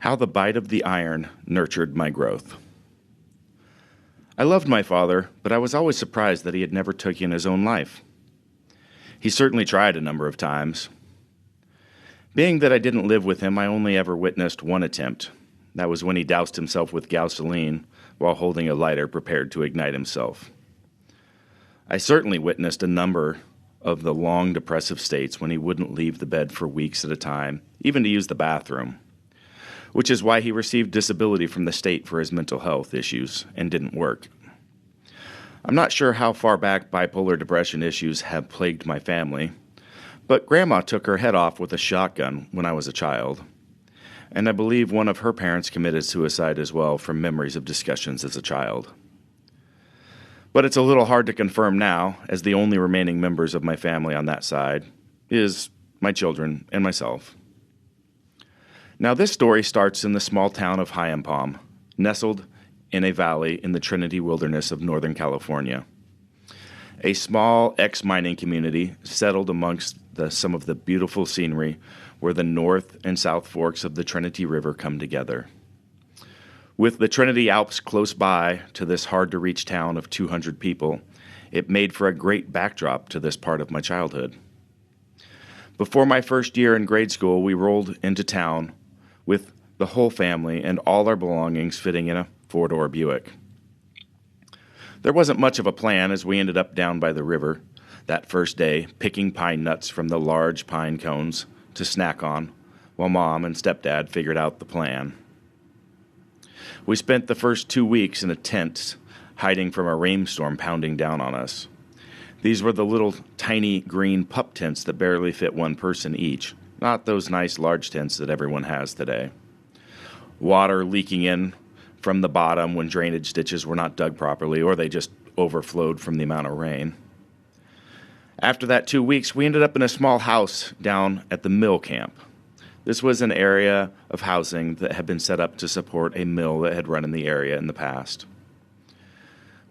How the bite of the iron nurtured my growth. I loved my father, but I was always surprised that he had never taken his own life. He certainly tried a number of times. Being that I didn't live with him, I only ever witnessed one attempt. That was when he doused himself with gasoline while holding a lighter prepared to ignite himself. I certainly witnessed a number of the long depressive states when he wouldn't leave the bed for weeks at a time, even to use the bathroom, which is why he received disability from the state for his mental health issues and didn't work. I'm not sure how far back bipolar depression issues have plagued my family, but Grandma took her head off with a shotgun when I was a child, and I believe one of her parents committed suicide as well from memories of discussions as a child. But it's a little hard to confirm now, as the only remaining members of my family on that side is my children and myself. Now, this story starts in the small town of Hyampom, nestled in a valley in the Trinity Wilderness of Northern California. A small ex-mining community settled amongst some of the beautiful scenery where the north and south forks of the Trinity River come together. With the Trinity Alps close by to this hard-to-reach town of 200 people, it made for a great backdrop to this part of my childhood. Before my first year in grade school, we rolled into town with the whole family and all our belongings fitting in a four-door Buick. There wasn't much of a plan as we ended up down by the river that first day, picking pine nuts from the large pine cones to snack on, while Mom and Stepdad figured out the plan. We spent the first 2 weeks in a tent, hiding from a rainstorm pounding down on us. These were the little tiny green pup tents that barely fit one person each, not those nice large tents that everyone has today. Water leaking in from the bottom when drainage ditches were not dug properly, or they just overflowed from the amount of rain. After that 2 weeks, we ended up in a small house down at the mill camp. This was an area of housing that had been set up to support a mill that had run in the area in the past.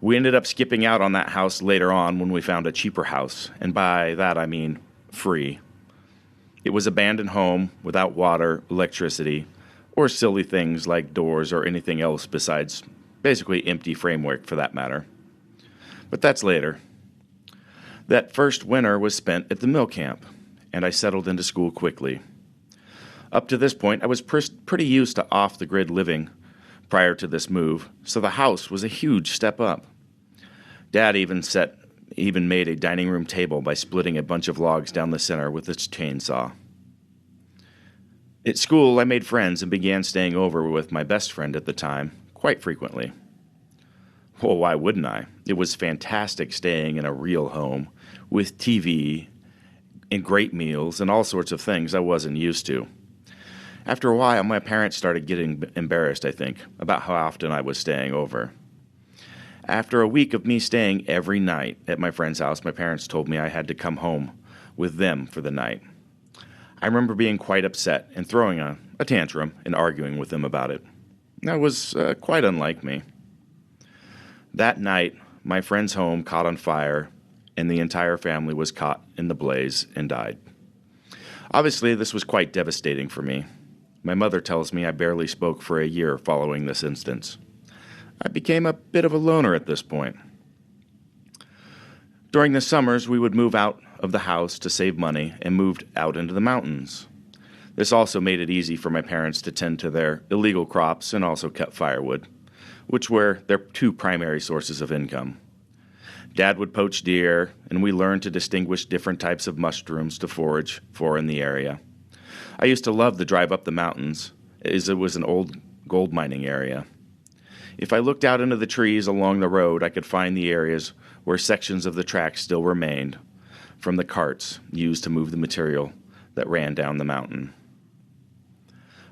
We ended up skipping out on that house later on when we found a cheaper house, and by that I mean free. It was an abandoned home without water, electricity, or silly things like doors or anything else besides basically empty framework for that matter. But that's later. That first winter was spent at the mill camp, and I settled into school quickly. Up to this point, I was pretty used to off-the-grid living prior to this move, so the house was a huge step up. Dad even made a dining room table by splitting a bunch of logs down the center with its chainsaw. At school, I made friends and began staying over with my best friend at the time quite frequently. Well, why wouldn't I? It was fantastic staying in a real home with TV and great meals and all sorts of things I wasn't used to. After a while, my parents started getting embarrassed, I think, about how often I was staying over. After a week of me staying every night at my friend's house, my parents told me I had to come home with them for the night. I remember being quite upset and throwing a tantrum and arguing with them about it. That was quite unlike me. That night, my friend's home caught on fire, and the entire family was caught in the blaze and died. Obviously, this was quite devastating for me. My mother tells me I barely spoke for a year following this instance. I became a bit of a loner at this point. During the summers, we would move out of the house to save money and moved out into the mountains. This also made it easy for my parents to tend to their illegal crops and also cut firewood, which were their two primary sources of income. Dad would poach deer, and we learned to distinguish different types of mushrooms to forage for in the area. I used to love the drive up the mountains, as it was an old gold mining area. If I looked out into the trees along the road, I could find the areas where sections of the track still remained from the carts used to move the material that ran down the mountain.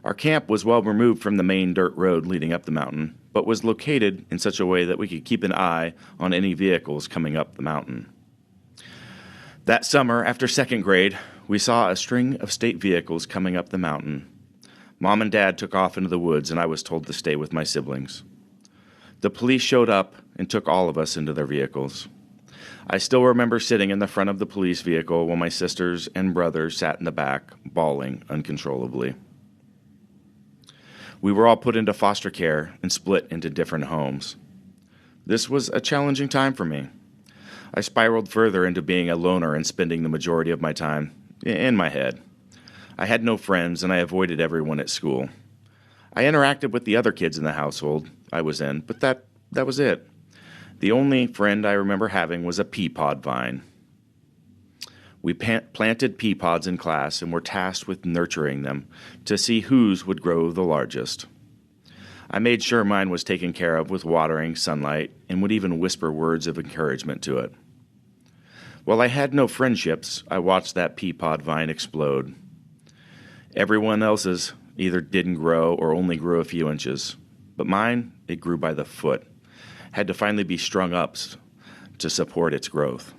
Our camp was well removed from the main dirt road leading up the mountain, but was located in such a way that we could keep an eye on any vehicles coming up the mountain. That summer, after second grade, we saw a string of state vehicles coming up the mountain. Mom and Dad took off into the woods, and I was told to stay with my siblings. The police showed up and took all of us into their vehicles. I still remember sitting in the front of the police vehicle while my sisters and brothers sat in the back, bawling uncontrollably. We were all put into foster care and split into different homes. This was a challenging time for me. I spiraled further into being a loner and spending the majority of my time in my head. I had no friends, and I avoided everyone at school. I interacted with the other kids in the household I was in, but that was it. The only friend I remember having was a pea pod vine. We planted pea pods in class and were tasked with nurturing them to see whose would grow the largest. I made sure mine was taken care of with watering, sunlight, and would even whisper words of encouragement to it. While I had no friendships, I watched that pea pod vine explode. Everyone else's either didn't grow or only grew a few inches, but mine, it grew by the foot. Had to finally be strung up to support its growth.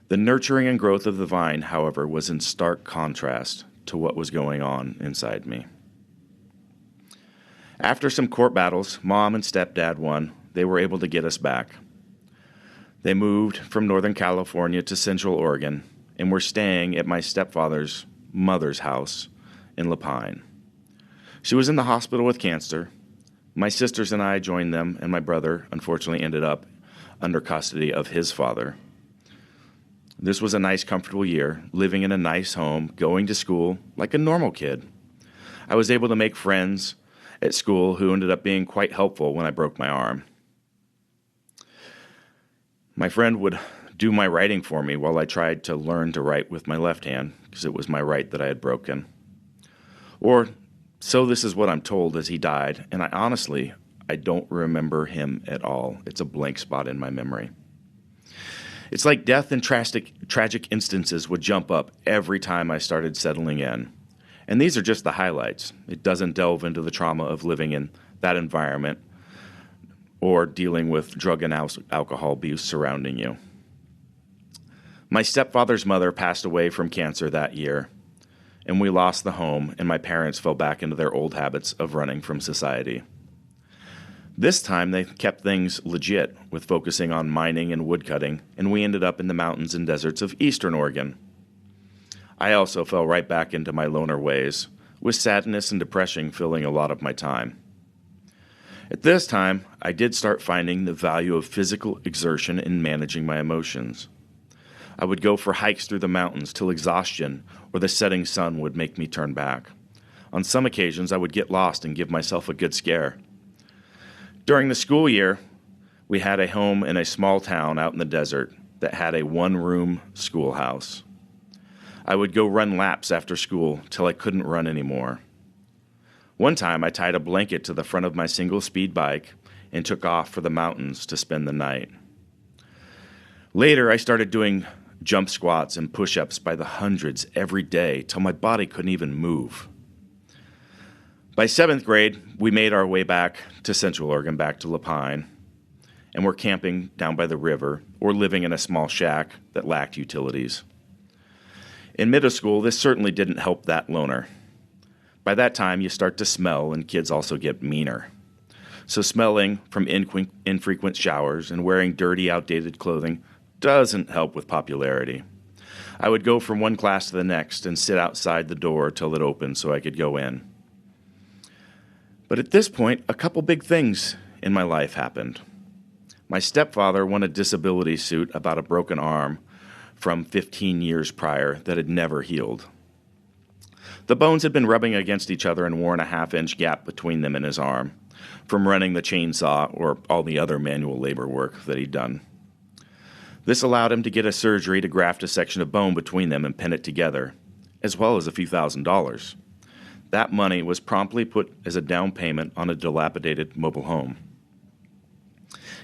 The nurturing and growth of the vine, however, was in stark contrast to what was going on inside me. After some court battles, Mom and Stepdad won. They were able to get us back. They moved from Northern California to Central Oregon and were staying at my stepfather's mother's house in La Pine. She was in the hospital with cancer. My sisters and I joined them, and my brother, unfortunately, ended up under custody of his father. This was a nice, comfortable year, living in a nice home, going to school like a normal kid. I was able to make friends at school who ended up being quite helpful when I broke my arm. My friend would do my writing for me while I tried to learn to write with my left hand, because it was my right that I had broken. Or, so this is what I'm told as he died, and I don't remember him at all. It's a blank spot in my memory. It's like death and tragic instances would jump up every time I started settling in. And these are just the highlights. It doesn't delve into the trauma of living in that environment or dealing with drug and alcohol abuse surrounding you. My stepfather's mother passed away from cancer that year, and we lost the home, and my parents fell back into their old habits of running from society. This time, they kept things legit with focusing on mining and woodcutting, and we ended up in the mountains and deserts of eastern Oregon. I also fell right back into my loner ways, with sadness and depression filling a lot of my time. At this time, I did start finding the value of physical exertion in managing my emotions. I would go for hikes through the mountains till exhaustion or the setting sun would make me turn back. On some occasions, I would get lost and give myself a good scare. During the school year, we had a home in a small town out in the desert that had a one-room schoolhouse. I would go run laps after school till I couldn't run anymore. One time, I tied a blanket to the front of my single-speed bike and took off for the mountains to spend the night. Later, I started doing jump squats and push-ups by the hundreds every day till my body couldn't even move. By 7th grade, we made our way back to Central Oregon, back to La Pine, and were camping down by the river or living in a small shack that lacked utilities. In middle school, this certainly didn't help that loner. By that time, you start to smell, and kids also get meaner. So smelling from infrequent showers and wearing dirty, outdated clothing doesn't help with popularity. I would go from one class to the next and sit outside the door till it opened so I could go in. But at this point, a couple big things in my life happened. My stepfather won a disability suit about a broken arm from 15 years prior that had never healed. The bones had been rubbing against each other and worn a half-inch gap between them and his arm from running the chainsaw or all the other manual labor work that he'd done. This allowed him to get a surgery to graft a section of bone between them and pin it together, as well as a few $1,000s. That money was promptly put as a down payment on a dilapidated mobile home.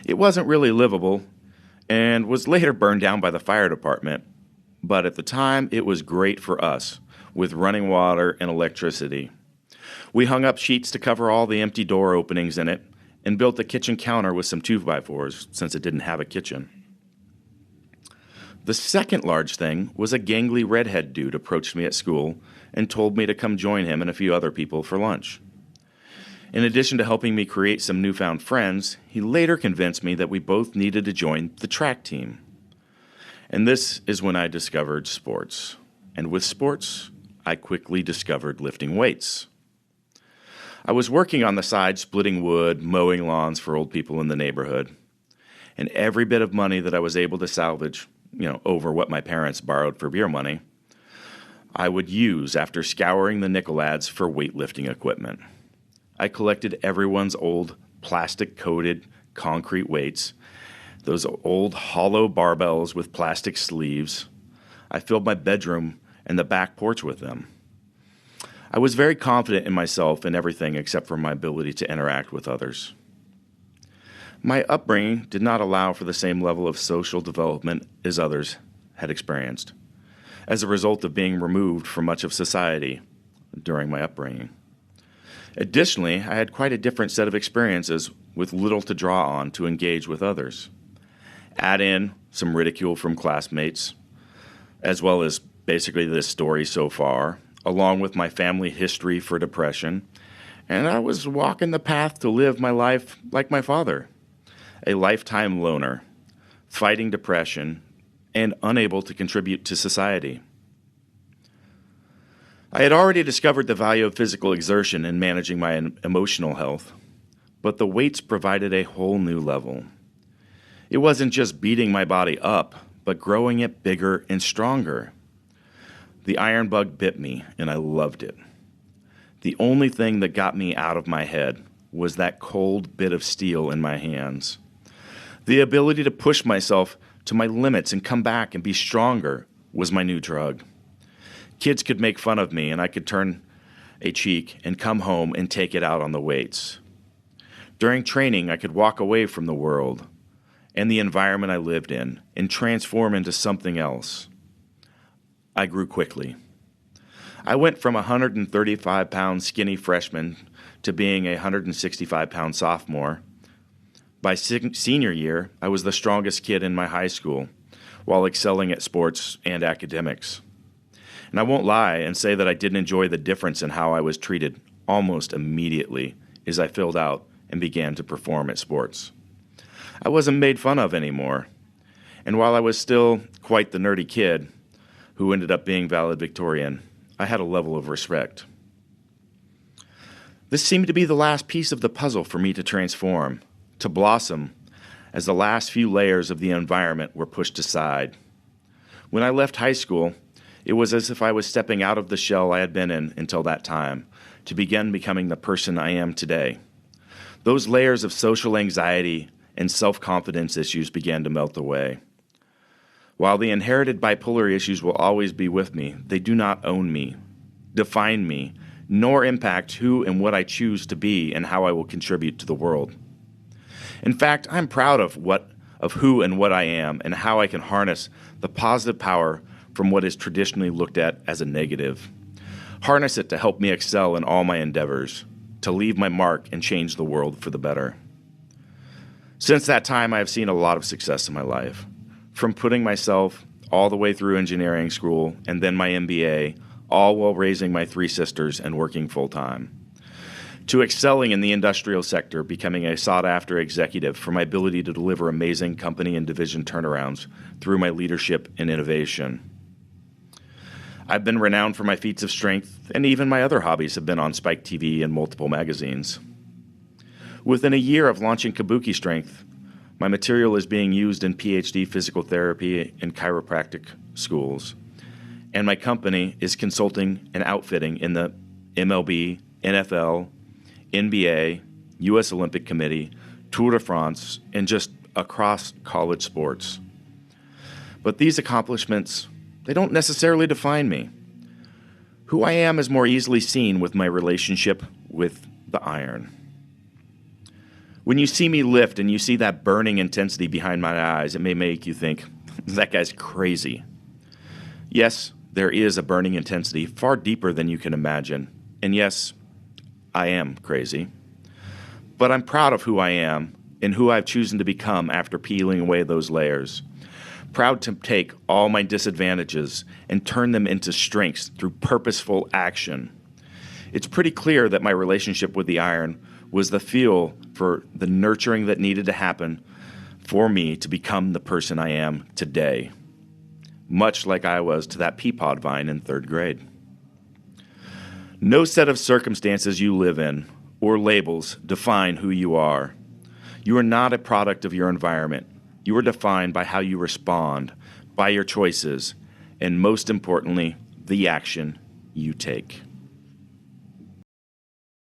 It wasn't really livable and was later burned down by the fire department, but at the time it was great for us, with running water and electricity. We hung up sheets to cover all the empty door openings in it and built a kitchen counter with some 2x4s since it didn't have a kitchen. The second large thing was a gangly redhead dude approached me at school and told me to come join him and a few other people for lunch. In addition to helping me create some newfound friends, he later convinced me that we both needed to join the track team. And this is when I discovered sports. And with sports, I quickly discovered lifting weights. I was working on the side, splitting wood, mowing lawns for old people in the neighborhood. And every bit of money that I was able to salvage, over what my parents borrowed for beer money, I would use after scouring the nickel ads for weightlifting equipment. I collected everyone's old plastic-coated concrete weights, those old hollow barbells with plastic sleeves. I filled my bedroom and the back porch with them. I was very confident in myself and everything except for my ability to interact with others. My upbringing did not allow for the same level of social development as others had experienced, as a result of being removed from much of society during my upbringing. Additionally, I had quite a different set of experiences with little to draw on to engage with others. Add in some ridicule from classmates, as well as basically this story so far, along with my family history for depression, and I was walking the path to live my life like my father, a lifetime loner, fighting depression, and unable to contribute to society. I had already discovered the value of physical exertion in managing my emotional health, but the weights provided a whole new level. It wasn't just beating my body up, but growing it bigger and stronger. The iron bug bit me, and I loved it. The only thing that got me out of my head was that cold bit of steel in my hands. The ability to push myself to my limits and come back and be stronger was my new drug. Kids could make fun of me, and I could turn a cheek and come home and take it out on the weights. During training, I could walk away from the world and the environment I lived in and transform into something else. I grew quickly. I went from a 135-pound skinny freshman to being a 165-pound sophomore. By senior year, I was the strongest kid in my high school, while excelling at sports and academics. And I won't lie and say that I didn't enjoy the difference in how I was treated almost immediately as I filled out and began to perform at sports. I wasn't made fun of anymore. And while I was still quite the nerdy kid who ended up being valedictorian, I had a level of respect. This seemed to be the last piece of the puzzle for me to transform, to blossom, as the last few layers of the environment were pushed aside. When I left high school, it was as if I was stepping out of the shell I had been in until that time, to begin becoming the person I am today. Those layers of social anxiety and self-confidence issues began to melt away. While the inherited bipolar issues will always be with me, they do not own me, define me, nor impact who and what I choose to be and how I will contribute to the world. In fact, I'm proud of who and what I am and how I can harness the positive power from what is traditionally looked at as a negative. Harness it to help me excel in all my endeavors, to leave my mark and change the world for the better. Since that time, I have seen a lot of success in my life. From putting myself all the way through engineering school and then my MBA, all while raising my 3 sisters and working full-time, to excelling in the industrial sector, becoming a sought-after executive for my ability to deliver amazing company and division turnarounds through my leadership and innovation. I've been renowned for my feats of strength, and even my other hobbies have been on Spike TV and multiple magazines. Within a year of launching Kabuki Strength, my material is being used in PhD physical therapy and chiropractic schools, and my company is consulting and outfitting in the MLB, NFL, NBA, U.S. Olympic Committee, Tour de France, and just across college sports. But these accomplishments, they don't necessarily define me. Who I am is more easily seen with my relationship with the iron. When you see me lift and you see that burning intensity behind my eyes, it may make you think, that guy's crazy. Yes, there is a burning intensity far deeper than you can imagine. And yes, I am crazy. But I'm proud of who I am and who I've chosen to become after peeling away those layers. Proud to take all my disadvantages and turn them into strengths through purposeful action. It's pretty clear that my relationship with the iron was the fuel for the nurturing that needed to happen for me to become the person I am today, much like I was to that pea pod vine in 3rd grade. No set of circumstances you live in or labels define who you are. You are not a product of your environment. You are defined by how you respond, by your choices, and most importantly, the action you take.